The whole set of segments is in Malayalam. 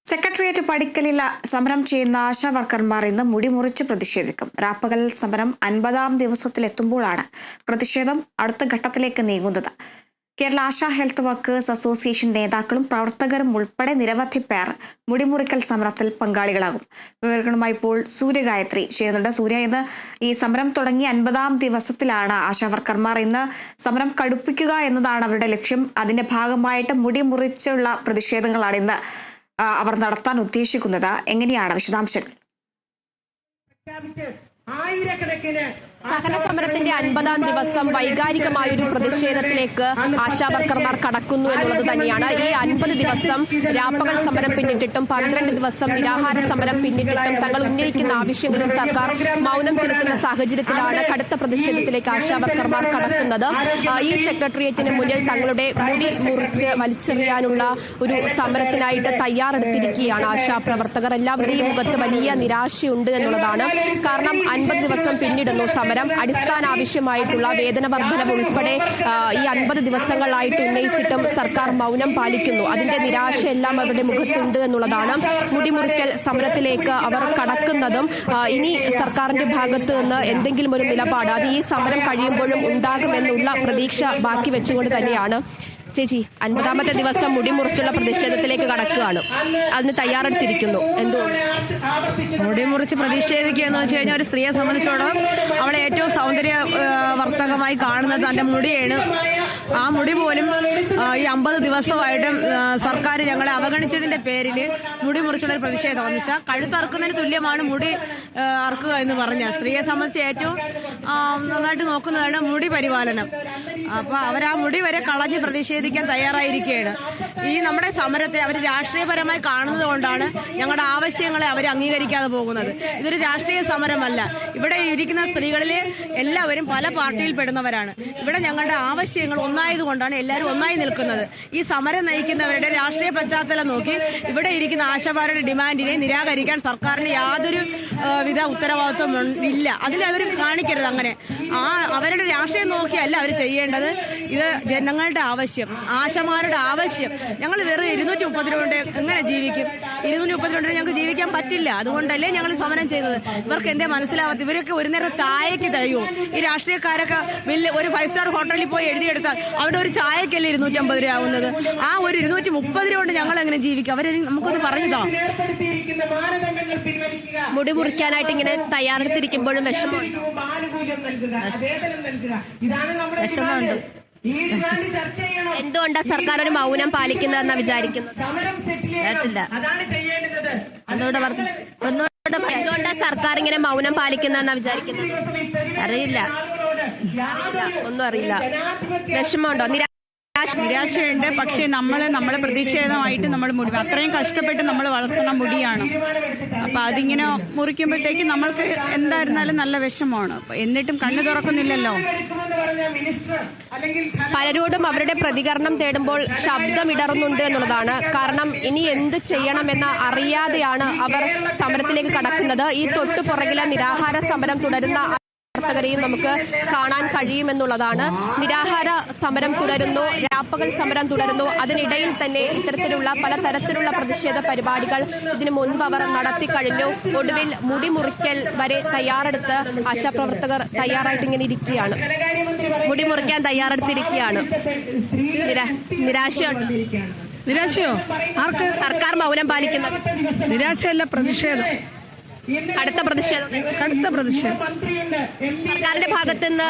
സെക്രട്ടേറിയറ്റ് പടിക്കലിൽ സമരം ചെയ്യുന്ന ആശാ വർക്കർമാർ ഇന്ന് മുടിമുറിച്ച് പ്രതിഷേധിക്കും. രാപ്പകൽ സമരം 50-ാം ദിവസത്തിലെത്തുമ്പോഴാണ് പ്രതിഷേധം അടുത്ത ഘട്ടത്തിലേക്ക് നീങ്ങുന്നത്. Kerala ASHA health workers association നേതാക്കളും പ്രവർത്തകരും ഉൾപ്പെടെ നിരവധി പേർ മുടിമുറിക്കൽ സമരത്തിൽ പങ്കാളികളാകും. വിവരങ്ങളുമായി ഇപ്പോൾ സൂര്യഗായത്രി ചെയ്യുന്നുണ്ട്. സൂര്യ, ഇന്ന് ഈ സമരം തുടങ്ങി 50-ാം ദിവസത്തിലാണ് ആശാ വർക്കർമാർ. ഇന്ന് സമരം കടുപ്പിക്കുക എന്നതാണ് അവരുടെ ലക്ഷ്യം. അതിന്റെ ഭാഗമായിട്ട് മുടിമുറിച്ചുള്ള പ്രതിഷേധങ്ങളാണ് ഇന്ന് അവർ നടത്താൻ ഉദ്ദേശിക്കുന്നത്. എങ്ങനെയാണ് വിശദാംശങ്ങൾ? സഹന സമരത്തിന്റെ 50-ാം ദിവസം വൈകാരികമായൊരു പ്രതിഷേധത്തിലേക്ക് ആശാ വർക്കർമാർ കടക്കുന്നു എന്നുള്ളത് തന്നെയാണ്. ഈ 50 ദിവസം രാപ്പകൽ സമരം പിന്നിട്ടിട്ടും 12 ദിവസം നിരാഹാര സമരം പിന്നിട്ടിട്ടും തങ്ങൾ ഉന്നയിക്കുന്ന ആവശ്യങ്ങളിൽ സർക്കാർ മൗനം ചെലുത്തുന്ന സാഹചര്യത്തിലാണ് കടുത്ത പ്രതിഷേധത്തിലേക്ക് ആശാ വർക്കർമാർ കടക്കുന്നത്. ഈ സെക്രട്ടേറിയറ്റിന് മുന്നിൽ തങ്ങളുടെ മുടി മുറിച്ച് വലിച്ചെറിയാനുള്ള ഒരു സമരത്തിനായിട്ട് തയ്യാറെടുത്തിരിക്കുകയാണ് ആശാ പ്രവർത്തകർ. എല്ലാവരുടെയും മുഖത്ത് വലിയ നിരാശയുണ്ട് എന്നുള്ളതാണ്. കാരണം 50 ദിവസം പിന്നിടുന്നു സമരം. അടിസ്ഥാന ആവശ്യമായിട്ടുള്ള വേതന വർധനവ് ഉൾപ്പെടെ ഈ 50 ദിവസങ്ങളായിട്ട് ഉന്നയിച്ചിട്ടും സർക്കാർ മൗനം പാലിക്കുന്നു. അതിന്റെ നിരാശയെല്ലാം അവരുടെ മുഖത്തുണ്ട് എന്നുള്ളതാണ്. മുടിമുറിക്കൽ സമരത്തിലേക്ക് അവർ കടക്കുന്നതും ഇനി സർക്കാരിന്റെ ഭാഗത്ത് നിന്ന് എന്തെങ്കിലും ഒരു നിലപാട് അത് ഈ സമരം കഴിയുമ്പോഴും ഉണ്ടാകുമെന്നുള്ള പ്രതീക്ഷ ബാക്കി വെച്ചുകൊണ്ട് തന്നെയാണ് ചേച്ചി 50-ാമത്തെ ദിവസം മുടിമുറിച്ചുള്ള പ്രതിഷേധത്തിലേക്ക് കടക്കുകയാണ്. അതിന് തയ്യാറെടുത്തിരിക്കുന്നു. എന്തുകൊണ്ട് മുടിമുറിച്ച് പ്രതിഷേധിക്കുക എന്ന് വെച്ച് കഴിഞ്ഞാൽ ഒരു സ്ത്രീയെ സംബന്ധിച്ചോളം അവളെ ഏറ്റവും സൗന്ദര്യവർദ്ധകമായി കാണുന്നത് തന്റെ മുടിയാണ്. ആ മുടി പോലും ഈ 50 ദിവസമായിട്ടും സർക്കാർ ഞങ്ങളെ അവഗണിച്ചതിന്റെ പേരിൽ മുടി മുറിച്ചുള്ള ഒരു പ്രതിഷേധം എന്ന് വെച്ചാൽ കഴുത്തറക്കുന്നതിന് തുല്യമാണ് മുടി അറക്കുക എന്ന് പറഞ്ഞാൽ സ്ത്രീയെ സംബന്ധിച്ച് ഏറ്റവും നന്നായിട്ട് നോക്കുന്നതാണ് മുടി പരിപാലനം. അപ്പൊ അവർ ആ മുടി വരെ കളഞ്ഞ് പ്രതിഷേധിക്കാൻ തയ്യാറായിരിക്കുകയാണ്. ഈ നമ്മുടെ സമരത്തെ അവർ രാഷ്ട്രീയപരമായി കാണുന്നത് കൊണ്ടാണ് ഞങ്ങളുടെ ആവശ്യങ്ങളെ അവർ അംഗീകരിക്കാതെ പോകുന്നത്. ഇതൊരു രാഷ്ട്രീയ സമരമല്ല. ഇവിടെ ഇരിക്കുന്ന സ്ത്രീകളിലെ എല്ലാവരും പല പാർട്ടിയിൽ പെടുന്നവരാണ്. ഇവിടെ ഞങ്ങളുടെ ആവശ്യങ്ങൾ ഒന്നായതുകൊണ്ടാണ് എല്ലാവരും ഒന്നായി നിൽക്കുന്നത്. ഈ സമരം നയിക്കുന്നവരുടെ രാഷ്ട്രീയ പശ്ചാത്തലം നോക്കി ഇവിടെ ഇരിക്കുന്ന ആശാമാരുടെ ഡിമാൻഡിനെ നിരാകരിക്കാൻ സർക്കാരിന് യാതൊരു വിധ ഉത്തരവാദിത്വം ഇല്ല. അതിലവർ കാണിക്കരുത്. അങ്ങനെ അവരുടെ രാഷ്ട്രീയം നോക്കിയല്ല അവർ ചെയ്യേണ്ടത്. ഇത് ജനങ്ങളുടെ ആവശ്യം, ആശമാരുടെ ആവശ്യം. ഞങ്ങൾ വെറും 230 രൂപ കൊണ്ട് എങ്ങനെ ജീവിക്കും? 230 രൂപ ഞങ്ങൾക്ക് ജീവിക്കാൻ പറ്റില്ല. അതുകൊണ്ടല്ലേ ഞങ്ങൾ സമരം ചെയ്തത്. ഇവർക്ക് എന്തേ മനസ്സിലാവാത്ത? ഇവരൊക്കെ ഒരു നേരം ചായക്ക് തരുമോ? ഈ രാഷ്ട്രീയക്കാരൊക്കെ വലിയ ഒരു 5 സ്റ്റാർ ഹോട്ടലിൽ പോയി എഴുതിയെടുത്താൽ അവിടെ ഒരു ചായക്കല്ലേ 250 രൂപ ആവുന്നത്. ആ ഒരു 230 രൂപ കൊണ്ട് ഞങ്ങൾ എങ്ങനെ ജീവിക്കും? അവരെ നമുക്കൊന്ന് പറഞ്ഞതാ. മുടി മുറിക്കാനായിട്ട് ഇങ്ങനെ തയ്യാറെടുത്തിരിക്കുമ്പോഴും വിഷമമുണ്ട്. എന്തുകൊണ്ടാണ് സർക്കാർ ഒരു മൗനം പാലിക്കുന്നതെന്നാ വിചാരിക്കുന്നത്? എന്തുകൊണ്ടാണ് സർക്കാർ ഇങ്ങനെ മൗനം പാലിക്കുന്നതെന്നാ വിചാരിക്കുന്നത്? അറിയില്ല, ഒന്നും അറിയില്ല. വിഷമമുണ്ടോ? നിരാശയുണ്ട്. പക്ഷെ നമ്മളെ പ്രതിഷേധമായിട്ട് നമ്മൾ മുടി അത്രയും കഷ്ടപ്പെട്ട് നമ്മൾ വളർത്തുന്ന മുടിയാണ്. അപ്പൊ അതിങ്ങനെ മുറിക്കുമ്പോഴത്തേക്ക് നമ്മൾക്ക് എന്തായിരുന്നാലും നല്ല വിഷമമാണ്. എന്നിട്ടും കണ്ണു തുറക്കുന്നില്ലല്ലോ. പലരോടും അവരുടെ പ്രതികരണം തേടുമ്പോൾ ശബ്ദമിടറുന്നുണ്ട് എന്നുള്ളതാണ്. കാരണം ഇനി എന്ത് ചെയ്യണമെന്ന് അറിയാതെയാണ് അവർ സമരത്തിലേക്ക് കടക്കുന്നത്. ഈ തൊട്ടു പുറകിലെ നിരാഹാര സമരം തുടരുന്ന പ്രവർത്തകരെയും നമുക്ക് കാണാൻ കഴിയുമെന്നുള്ളതാണ്. നിരാഹാര സമരം തുടരുന്നു, രാപ്പകൽ സമരം തുടരുന്നു. അതിനിടയിൽ തന്നെ ഇത്തരത്തിലുള്ള പലതരത്തിലുള്ള പ്രതിഷേധ പരിപാടികൾ ഇതിനു മുൻപ് അവർ നടത്തി കഴിഞ്ഞു. ഒടുവിൽ മുടി മുറിക്കൽ വരെ തയ്യാറെടുത്ത് ആശാപ്രവർത്തകർ തയ്യാറായിട്ട് ഇങ്ങനെ ഇരിക്കുകയാണ്. മുടി മുറിക്കാൻ തയ്യാറെടുത്തിരിക്കുകയാണ്. നിരാശയോ? ആർക്ക്? സർക്കാർ മൗനം പാലിക്കുന്നത്. നിരാശയല്ല, പ്രതിഷേധം. കടുത്ത പ്രതിഷേധം. സർക്കാരിന്റെ ഭാഗത്ത് നിന്ന്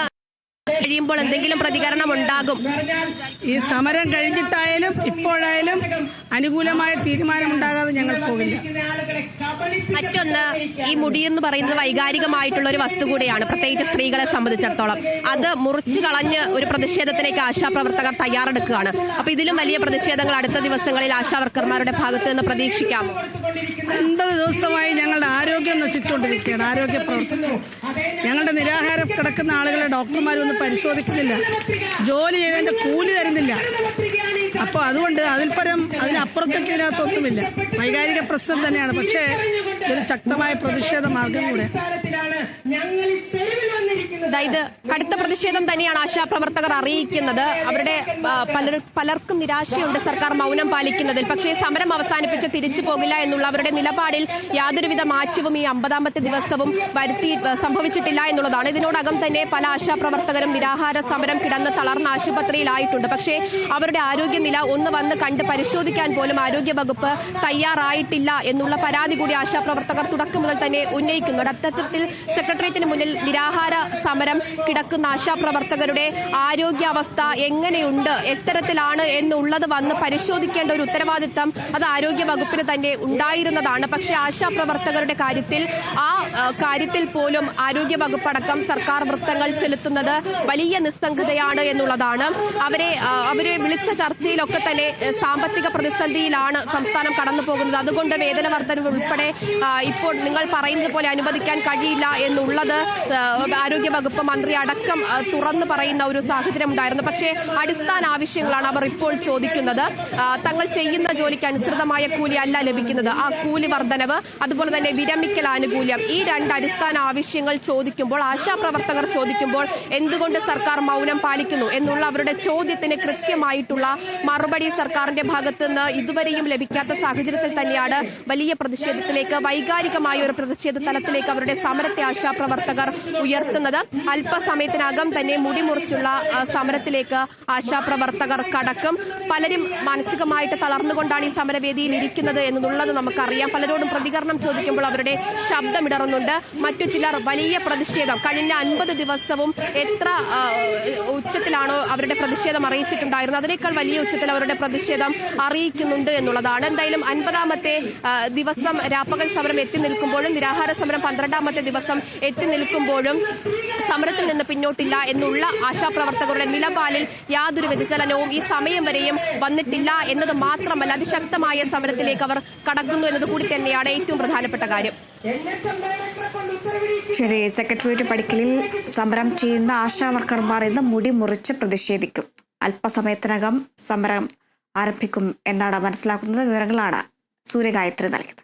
കഴിയുമ്പോൾ എന്തെങ്കിലും പ്രതികരണം ഉണ്ടാകും. ഈ സമരം കഴിഞ്ഞിട്ടായാലും ഇപ്പോഴായാലും അനുകൂലമായ തീരുമാനമുണ്ടാകാതെ ഞങ്ങൾ പോകില്ല. മറ്റൊന്ന്, ഈ മുടി എന്ന് പറയുന്നത് വൈകാരികമായിട്ടുള്ള ഒരു വസ്തു കൂടിയാണ്, പ്രത്യേകിച്ച് സ്ത്രീകളെ സംബന്ധിച്ചിടത്തോളം. അത് മുറിച്ചു കളഞ്ഞ് ഒരു പ്രതിഷേധത്തിലേക്ക് ആശാപ്രവർത്തകർ തയ്യാറെടുക്കുകയാണ്. അപ്പൊ ഇതിലും വലിയ പ്രതിഷേധങ്ങൾ അടുത്ത ദിവസങ്ങളിൽ ആശാ വർക്കർമാരുടെ ഭാഗത്ത് നിന്ന് പ്രതീക്ഷിക്കാമോ? 50 ദിവസമായി ഞങ്ങളുടെ ആരോഗ്യം നശിച്ചുകൊണ്ടിരിക്കുകയാണ്. ആരോഗ്യ പ്രവർത്തകർ ഞങ്ങളുടെ നിരാഹാരം കിടക്കുന്ന ആളുകളെ ഡോക്ടർമാരൊന്നും പരിശോധിക്കുന്നില്ല. ജോലി ചെയ്തതിന്റെ കൂലി തരുന്നില്ല. അപ്പോൾ അതുകൊണ്ട് അതിനപ്പുറത്തേക്ക് ഇതിനകത്തൊന്നുമില്ല. വൈകാരിക പ്രശ്നം തന്നെയാണ്, പക്ഷേ ഇതൊരു ശക്തമായ പ്രതിഷേധ മാർഗം കൂടെ. അതായത് കടുത്ത പ്രതിഷേധം തന്നെയാണ് ആശാപ്രവർത്തകർ അറിയിക്കുന്നത്. അവരുടെ പലർക്കും നിരാശയുണ്ട് സർക്കാർ മൗനം പാലിക്കുന്നതിൽ. പക്ഷേ സമരം അവസാനിപ്പിച്ച് തിരിച്ചു പോകില്ല എന്നുള്ള അവരുടെ നിലപാടിൽ യാതൊരുവിധ മാറ്റവും ഈ 50ാമത്തെ ദിവസവും സംഭവിച്ചിട്ടില്ല എന്നുള്ളതാണ്. ഇതിനോടകം തന്നെ പല ആശാപ്രവർത്തകരും നിരാഹാര സമരം കിടന്ന് തളർന്ന ആശുപത്രിയിലായിട്ടുണ്ട്. പക്ഷേ അവരുടെ ആരോഗ്യനില ഒന്ന് വന്ന് കണ്ട് പരിശോധിക്കാൻ പോലും ആരോഗ്യ വകുപ്പ് തയ്യാറായിട്ടില്ല എന്നുള്ള പരാതി കൂടി ആശാപ്രവർത്തകർ തുടക്കം മുതൽ തന്നെ ഉന്നയിക്കുന്നുണ്ട്. അത്തരത്തിൽ സെക്രട്ടേറിയറ്റിന് മുന്നിൽ നിരാഹാര സമരം കിടക്കുന്ന ആശാപ്രവർത്തകരുടെ ആരോഗ്യാവസ്ഥ എങ്ങനെയുണ്ട്, എത്തരത്തിലാണ് എന്നുള്ളത് വന്ന് പരിശോധിക്കേണ്ട ഒരു ഉത്തരവാദിത്തം അത് ആരോഗ്യ വകുപ്പിന് തന്നെ ഉണ്ടായിരുന്നതാണ്. പക്ഷേ ആശാപ്രവർത്തകരുടെ കാര്യത്തിൽ പോലും ആരോഗ്യ വകുപ്പടക്കം സർക്കാർ വൃത്തങ്ങൾ ചെലുത്തുന്നത് വലിയ നിസ്സംഗതയാണ് എന്നുള്ളതാണ്. അവരെ വിളിച്ച ചർച്ചയിലൊക്കെ തന്നെ സാമ്പത്തിക പ്രതിസന്ധിയിലാണ് സംസ്ഥാനം കടന്നു പോകുന്നത്. അതുകൊണ്ട് വേതന വർധനവ് ഉൾപ്പെടെ ഇപ്പോൾ നിങ്ങൾ പറയുന്നത് പോലെ അനുവദിക്കാൻ കഴിയില്ല എന്നുള്ളത് ആരോഗ്യ വകുപ്പ് മന്ത്രി അടക്കം തുറന്നു പറയുന്ന ഒരു സാഹചര്യം ഉണ്ടായിരുന്നു. പക്ഷേ അടിസ്ഥാന ആവശ്യങ്ങളാണ് അവർ ഇപ്പോൾ ചോദിക്കുന്നത്. തങ്ങൾ ചെയ്യുന്ന ജോലിക്ക് അനുസൃതമായ കൂലി അല്ല ലഭിക്കുന്നത്. ആ കൂലി വർധനവ്, അതുപോലെ തന്നെ വിരമിക്കൽ ആനുകൂല്യം, ഈ രണ്ട് അടിസ്ഥാന ആവശ്യങ്ങൾ ചോദിക്കുമ്പോൾ, ആശാപ്രവർത്തകർ ചോദിക്കുമ്പോൾ എന്തുകൊണ്ട് സർക്കാർ മൗനം പാലിക്കുന്നു എന്നുള്ള അവരുടെ ചോദ്യത്തിന് കൃത്യമായിട്ടുള്ള മറുപടി സർക്കാരിന്റെ ഭാഗത്ത് നിന്ന് ഇതുവരെയും ലഭിക്കാത്ത സാഹചര്യത്തിൽ തന്നെയാണ് വലിയ പ്രതിഷേധത്തിലേക്ക്, വൈകാരികമായ ഒരു പ്രതിഷേധ തലത്തിലേക്ക് അവരുടെ സമരത്തെ ആശാപ്രവർത്തകർ ഉയർത്തുന്നത്. അല്പസമയത്തിനകം തന്നെ മുടിമുറിച്ചുള്ള സമരത്തിലേക്ക് ആശാപ്രവർത്തകർ കടക്കും. പലരും മാനസികമായിട്ട് തളർന്നുകൊണ്ടാണ് ഈ സമരവേദിയിൽ ഇരിക്കുന്നത് എന്നുള്ളത് നമുക്കറിയാം. പലരോടും പ്രതികരണം ചോദിക്കുമ്പോൾ അവരുടെ ശബ്ദമിടറുന്നുണ്ട്. മറ്റു ചിലർ വലിയ പ്രതിഷേധം, കഴിഞ്ഞ 50 ദിവസവും എത്ര ഉച്ചത്തിലാണോ അവരുടെ പ്രതിഷേധം അറിയിച്ചിട്ടുണ്ടായിരുന്നത് അതിനേക്കാൾ വലിയ ഉച്ചത്തിൽ അവരുടെ പ്രതിഷേധം അറിയിക്കുന്നുണ്ട് എന്നുള്ളതാണ്. എന്തായാലും 50ാമത്തെ ദിവസം രാപ്പകൽ സമരം എത്തി നിൽക്കുമ്പോഴും, നിരാഹാര സമരം 12ാമത്തെ ദിവസം എത്തി നിൽക്കുമ്പോഴും സമരത്തിൽ നിന്ന് പിന്നോട്ടില്ല എന്നുള്ള ആശാപ്രവർത്തകരുടെ നിലപാടിൽ യാതൊരു വ്യതിചലനവും ഈ സമയം വരെയും വന്നിട്ടില്ല എന്നത് മാത്രമല്ല, അതിശക്തമായ സമരത്തിലേക്ക് അവർ കടക്കുന്നു എന്നത് കൂടി തന്നെയാണ് ഏറ്റവും പ്രധാനപ്പെട്ട കാര്യം. ശരി, സെക്രട്ടേറിയറ്റ് പടിക്കലിൽ സമരം ചെയ്യുന്ന ആശാ വർക്കർമാർ ഇന്ന് മുടി മുറിച്ച് പ്രതിഷേധിക്കും. അല്പസമയത്തിനകം സമരം ആരംഭിക്കും എന്നാണ് മനസ്സിലാക്കുന്നത്. വിവരങ്ങളാണ് സൂര്യഗായത്രി നൽകിയത്.